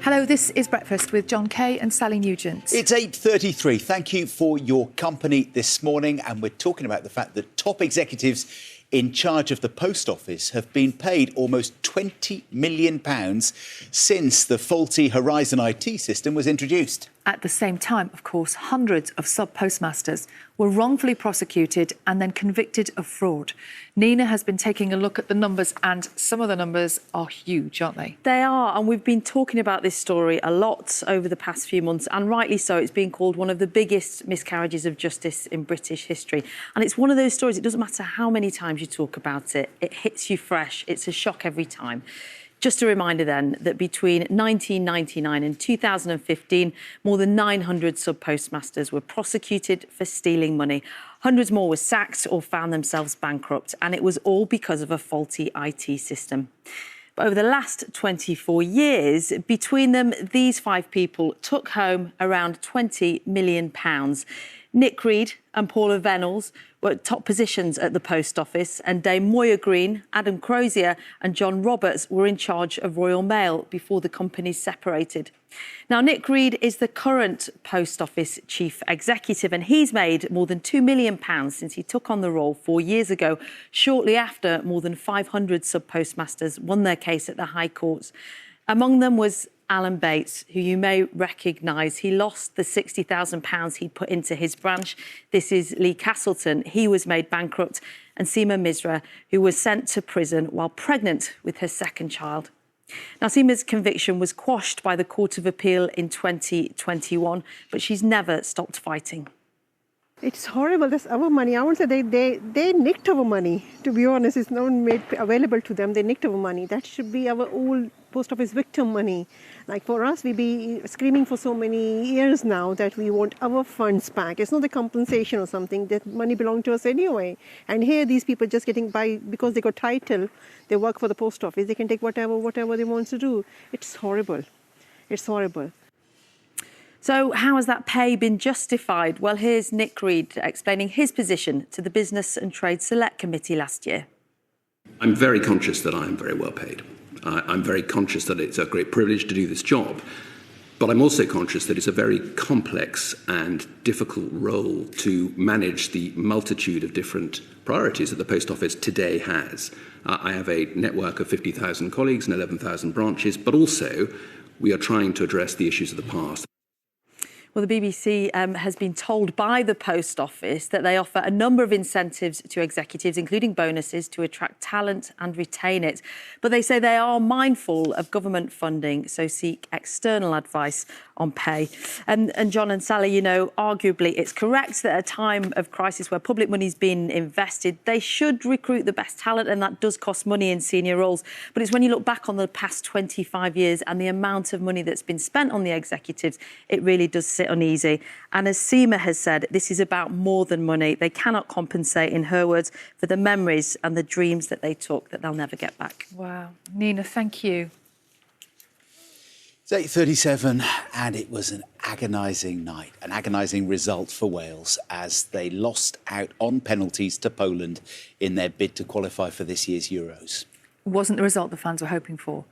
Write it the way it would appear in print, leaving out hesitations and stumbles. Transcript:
Hello, this is Breakfast with John Kay and Sally Nugent. It's 8:33. Thank you for your company this morning. And we're talking about the fact that top executives in charge of the post office have been paid almost £20 million since the faulty Horizon IT system was introduced. At the same time, of course, hundreds of sub-postmasters were wrongfully prosecuted and then convicted of fraud. Nina has been taking a look at the numbers, and some of the numbers are huge, aren't they? They are, and we've been talking about this story a lot over the past few months, and rightly so. It's been called one of the biggest miscarriages of justice in British history. And it's one of those stories, it doesn't matter how many times you talk about it, it hits you fresh. It's a shock every time. Just a reminder then that between 1999 and 2015, more than 900 sub-postmasters were prosecuted for stealing money. Hundreds more were sacked or found themselves bankrupt, and it was all because of a faulty IT system. But over the last 24 years, between them, these five people took home around £20 million. Nick Reed and Paula Venables were at top positions at the post office, and Dame Moya Green, Adam Crozier and John Roberts were in charge of Royal Mail before the companies separated. Now, Nick Reed is the current post office chief executive, and he's made more than £2 million since he took on the role 4 years ago, shortly after more than 500 sub-postmasters won their case at the High Court. Among them was Alan Bates, who you may recognise. He lost the £60,000 he'd put into his branch. This is Lee Castleton. He was made bankrupt. And Seema Misra, who was sent to prison while pregnant with her second child. Now, Seema's conviction was quashed by the Court of Appeal in 2021, but she's never stopped fighting. It's horrible. That's our money. I would say they nicked our money. To be honest, it's not made available to them. They nicked our money. That should be our old post office victim money. Like for us, we be screaming for so many years now that we want our funds back. It's not the compensation or something. That money belonged to us anyway. And here, these people just getting by because they got title. They work for the post office. They can take whatever they want to do. It's horrible. It's horrible. So how has that pay been justified? Well, here's Nick Reed explaining his position to the Business and Trade Select Committee last year. I'm very conscious that I am very well paid. I'm very conscious that it's a great privilege to do this job. But I'm also conscious that it's a very complex and difficult role to manage the multitude of different priorities that the Post Office today has. I have a network of 50,000 colleagues and 11,000 branches, but also we are trying to address the issues of the past. Well, the BBC has been told by the Post Office that they offer a number of incentives to executives, including bonuses, to attract talent and retain it. But they say they are mindful of government funding, so seek external advice on pay. And John and Sally, you know, arguably it's correct that at a time of crisis where public money's been invested, they should recruit the best talent, and that does cost money in senior roles. But it's when you look back on the past 25 years and the amount of money that's been spent on the executives, it really does sit uneasy. And as Seema has said, this is about more than money. They cannot compensate, in her words, for the memories and the dreams that they took that they'll never get back. Wow. Nina, thank you. It's 8:37 and it was an agonising night, an agonising result for Wales as they lost out on penalties to Poland in their bid to qualify for this year's Euros. It wasn't the result the fans were hoping for.